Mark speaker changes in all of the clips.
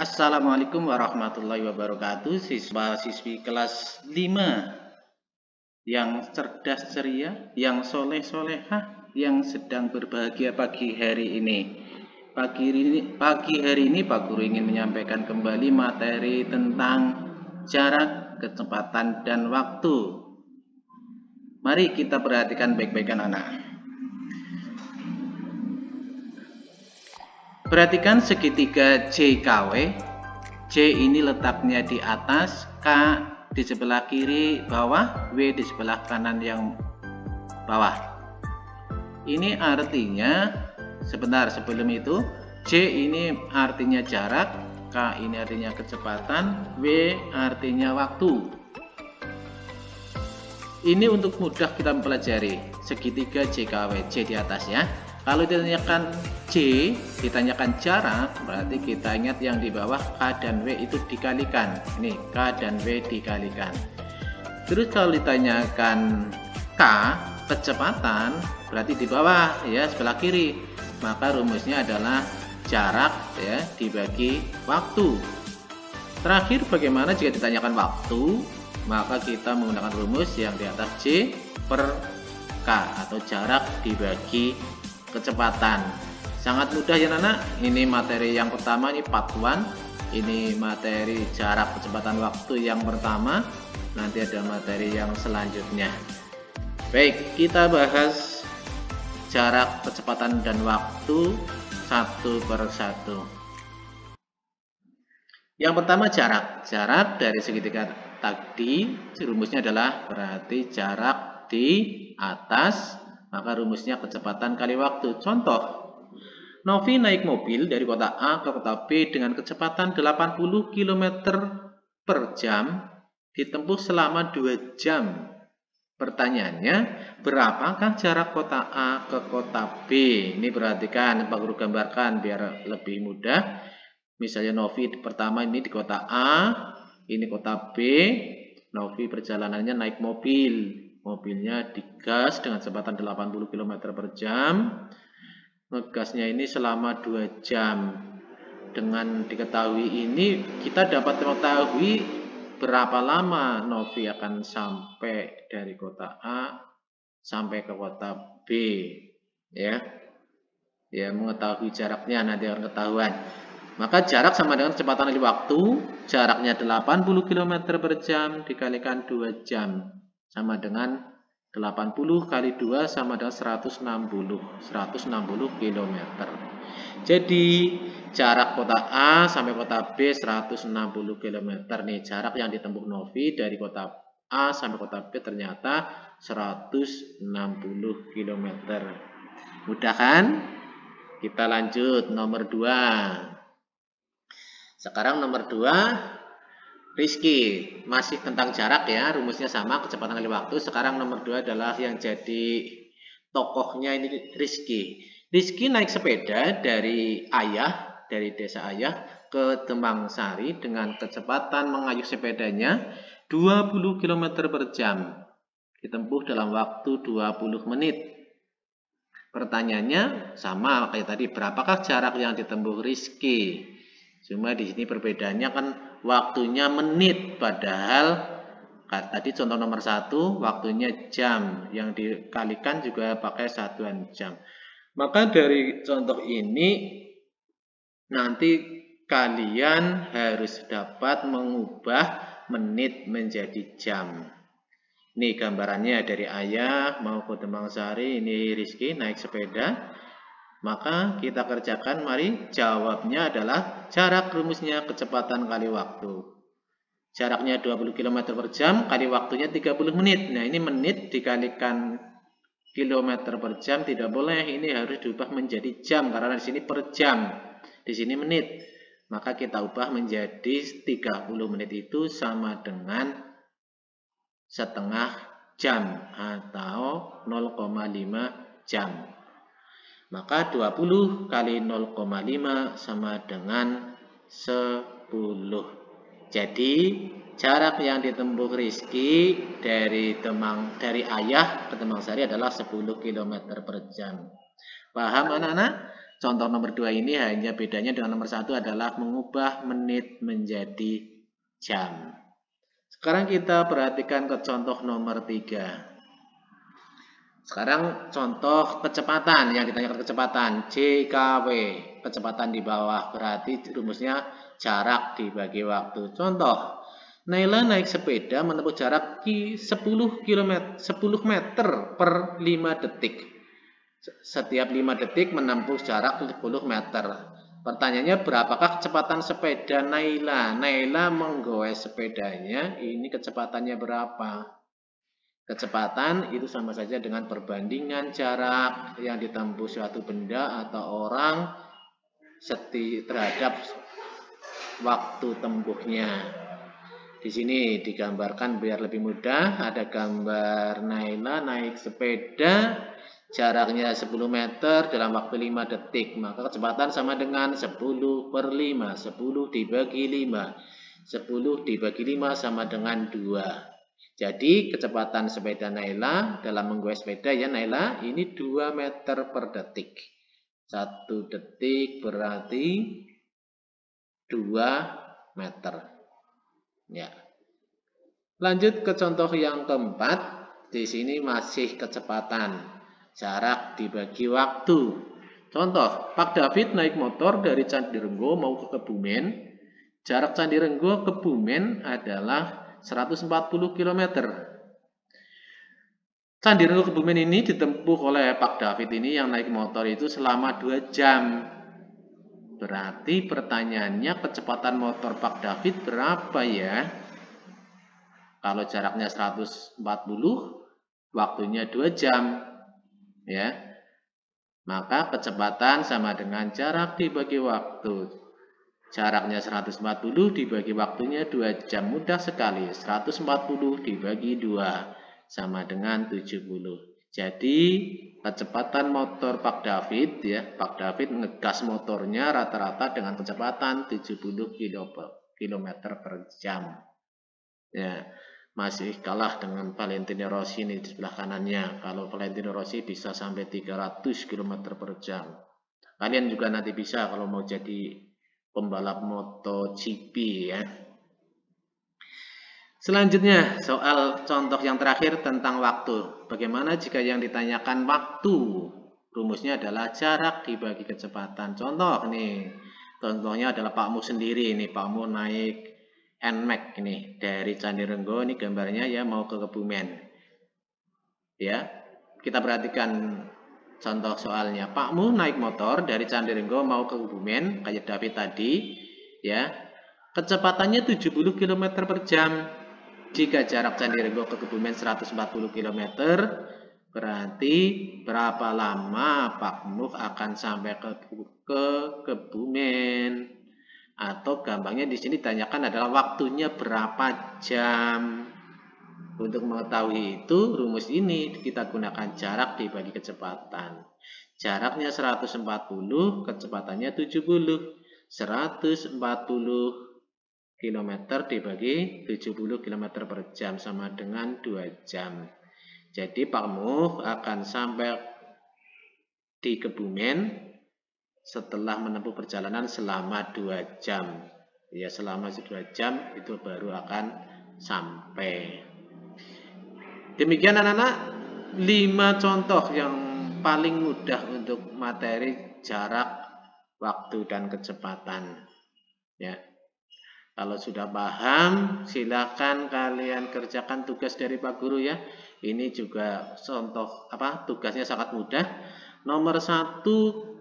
Speaker 1: Assalamualaikum warahmatullahi wabarakatuh. Siswa-siswi kelas 5 yang cerdas ceria, yang soleh-solehah, yang sedang berbahagia pagi hari ini. Pagi hari ini Pak Guru ingin menyampaikan kembali materi tentang jarak, kecepatan, dan waktu. Mari kita perhatikan baik-baik anak-anak. Perhatikan segitiga JKW. J ini letaknya di atas, K di sebelah kiri bawah, W di sebelah kanan yang bawah. Ini artinya, sebentar sebelum itu, J ini artinya jarak, K ini artinya kecepatan, W artinya waktu. Ini untuk mudah kita mempelajari segitiga JKW, J di atas ya. Kalau ditanyakan J, ditanyakan jarak, berarti kita ingat yang di bawah K dan W itu dikalikan. Ini K dan W dikalikan. Terus kalau ditanyakan K, kecepatan, berarti di bawah ya, sebelah kiri. Maka rumusnya adalah jarak ya dibagi waktu. Terakhir, bagaimana jika ditanyakan waktu? Maka kita menggunakan rumus yang di atas J per K atau jarak dibagi kecepatan. Sangat mudah ya anak. Ini materi yang pertama, ini part 1. Ini materi jarak kecepatan waktu yang pertama. Nanti ada materi yang selanjutnya. Baik, kita bahas jarak, kecepatan, dan waktu satu per satu. Yang pertama jarak. Jarak dari segitiga tadi rumusnya adalah berarti jarak di atas, maka rumusnya kecepatan kali waktu. Contoh, Novi naik mobil dari kota A ke kota B dengan kecepatan 80 km per jam, ditempuh selama 2 jam. Pertanyaannya, berapakah jarak kota A ke kota B? Ini perhatikan, Pak Guru gambarkan biar lebih mudah. Misalnya Novi pertama ini di kota A, ini kota B. Novi perjalanannya naik mobil. Mobilnya digas dengan kecepatan 80 km per jam. Ngegasnya ini selama 2 jam. Dengan diketahui ini, kita dapat mengetahui berapa lama Novi akan sampai dari kota A sampai ke kota B. Ya, mengetahui jaraknya nanti akan ketahuan. Maka jarak sama dengan kecepatan kali waktu. Jaraknya 80 km per jam dikalikan 2 jam. Sama dengan 80 kali 2 sama dengan 160 km. Jadi jarak kota A sampai kota B 160 km. Nih jarak yang ditempuh Novi dari kota A sampai kota B ternyata 160 km. Mudah kan? Kita lanjut nomor 2. Sekarang nomor 2, Rizky. Masih tentang jarak ya, rumusnya sama, kecepatan kali waktu. Sekarang nomor 2 adalah yang jadi tokohnya ini Rizky. Rizky naik sepeda dari desa ayah ke Demangsari dengan kecepatan mengayuh sepedanya 20 km per jam. Ditempuh dalam waktu 20 menit. Pertanyaannya sama kayak tadi, berapakah jarak yang ditempuh Rizky? Cuma di sini perbedaannya kan waktunya menit, padahal tadi contoh nomor 1 waktunya jam, yang dikalikan juga pakai satuan jam. Maka dari contoh ini nanti kalian harus dapat mengubah menit menjadi jam. Ini gambarannya dari ayah mau ke Demangsari, ini Rizky naik sepeda. Maka kita kerjakan, mari. Jawabnya adalah jarak, rumusnya kecepatan kali waktu. Jaraknya 20 km per jam, kali waktunya 30 menit. Nah ini menit dikalikan kilometer per jam tidak boleh, ini harus diubah menjadi jam karena di sini per jam, di sini menit. Maka kita ubah menjadi 30 menit itu sama dengan setengah jam atau 0,5 jam. Maka 20 kali 0,5 sama dengan 10. Jadi jarak yang ditempuh Rizky dari ayah ke Demangsari adalah 10 km per jam. Paham anak-anak? contoh nomor 2 ini hanya bedanya dengan nomor 1 adalah mengubah menit menjadi jam. Sekarang kita perhatikan ke contoh nomor 3. Sekarang contoh kecepatan, yang ditanyakan kecepatan JKW, kecepatan di bawah, berarti rumusnya jarak dibagi waktu. Contoh, Naila naik sepeda menempuh jarak 10 meter per 5 detik. Setiap 5 detik menempuh jarak 10 meter. Pertanyaannya, berapakah kecepatan sepeda Naila? Naila menggoes sepedanya, ini kecepatannya berapa? Kecepatan itu sama saja dengan perbandingan jarak yang ditempuh suatu benda atau orang terhadap waktu tempuhnya. Di sini digambarkan biar lebih mudah, ada gambar Naila naik sepeda, jaraknya 10 meter dalam waktu 5 detik. Maka kecepatan sama dengan 10 per 5, 10 dibagi 5. 10 dibagi 5 sama dengan 2. Jadi kecepatan sepeda Naila dalam menggoes sepeda ya Naila ini 2 meter per detik. 1 detik berarti 2 meter. Ya. Lanjut ke contoh yang keempat. Di sini masih kecepatan. Jarak dibagi waktu. Contoh, Pak David naik motor dari Candirenggo mau ke Kebumen. Jarak Candirenggo ke Kebumen adalah 140 km. Candirenggo Kebumen ini ditempuh oleh Pak David ini yang naik motor itu selama 2 jam. Berarti pertanyaannya kecepatan motor Pak David berapa ya? Kalau jaraknya 140, waktunya 2 jam. Ya. Maka kecepatan sama dengan jarak dibagi waktu. Jaraknya 140 dibagi waktunya 2 jam. Mudah sekali. 140 dibagi 2 sama dengan 70. Jadi kecepatan motor Pak David ya, Pak David ngegas motornya rata-rata dengan kecepatan 70 km per jam. Ya, masih kalah dengan Valentino Rossi ini di sebelah kanannya. Kalau Valentino Rossi bisa sampai 300 km per jam. Kalian juga nanti bisa kalau mau jadi pembalap MotoGP ya. Selanjutnya, soal contoh yang terakhir tentang waktu. Bagaimana jika yang ditanyakan waktu? Rumusnya adalah jarak dibagi kecepatan. Contoh nih, contohnya adalah Pak Mu sendiri. Ini Pak Mu naik NMAX ini dari Candirenggo. Ini gambarnya ya mau ke Kebumen. Ya, kita perhatikan contoh soalnya. Pak Mu naik motor dari Candirenggo mau ke Kebumen, kayak David tadi. Ya, kecepatannya 70 km per jam. Jika jarak Candirenggo ke Kebumen 140 km, berarti berapa lama Pak Muh akan sampai ke Kebumen? Atau gampangnya di sini ditanyakan adalah waktunya berapa jam. Untuk mengetahui itu, rumus ini kita gunakan jarak dibagi kecepatan. Jaraknya 140, kecepatannya 70. 140 km dibagi 70 km per jam sama dengan 2 jam. Jadi Pak Muh akan sampai di Kebumen setelah menempuh perjalanan selama 2 jam. Ya, selama 2 jam itu baru akan sampai. Demikian anak-anak 5 contoh yang paling mudah untuk materi jarak, waktu, dan kecepatan. Ya. Kalau sudah paham, silakan kalian kerjakan tugas dari Pak Guru ya. Ini juga contoh tugasnya sangat mudah. Nomor 1,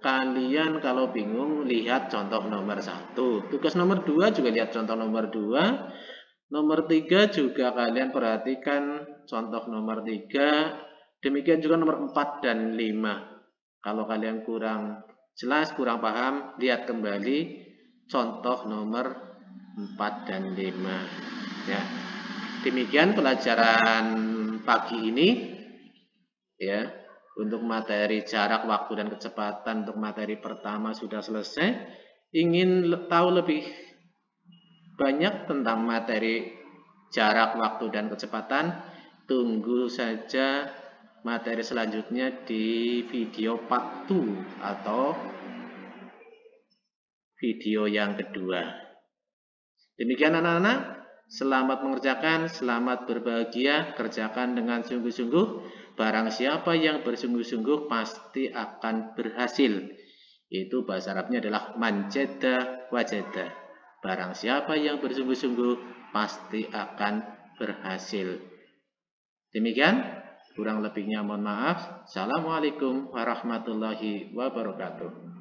Speaker 1: kalian kalau bingung lihat contoh nomor 1. Tugas nomor 2 juga lihat contoh nomor 2. Nomor 3 juga kalian perhatikan contoh nomor 3. Demikian juga nomor 4 dan 5. Kalau kalian kurang jelas, kurang paham, lihat kembali contoh nomor 4 dan 5 ya. Demikian pelajaran pagi ini ya. Untuk materi jarak, waktu, dan kecepatan untuk materi pertama sudah selesai. Ingin tahu lebih banyak tentang materi jarak, waktu, dan kecepatan, tunggu saja materi selanjutnya di video part 2 atau video yang kedua. Demikian anak-anak. Selamat mengerjakan, selamat berbahagia, kerjakan dengan sungguh-sungguh. Barang siapa yang bersungguh-sungguh pasti akan berhasil. Itu bahasa Arabnya adalah manjada wajada. Barang siapa yang bersungguh-sungguh pasti akan berhasil. Demikian, kurang lebihnya mohon maaf. Assalamualaikum warahmatullahi wabarakatuh.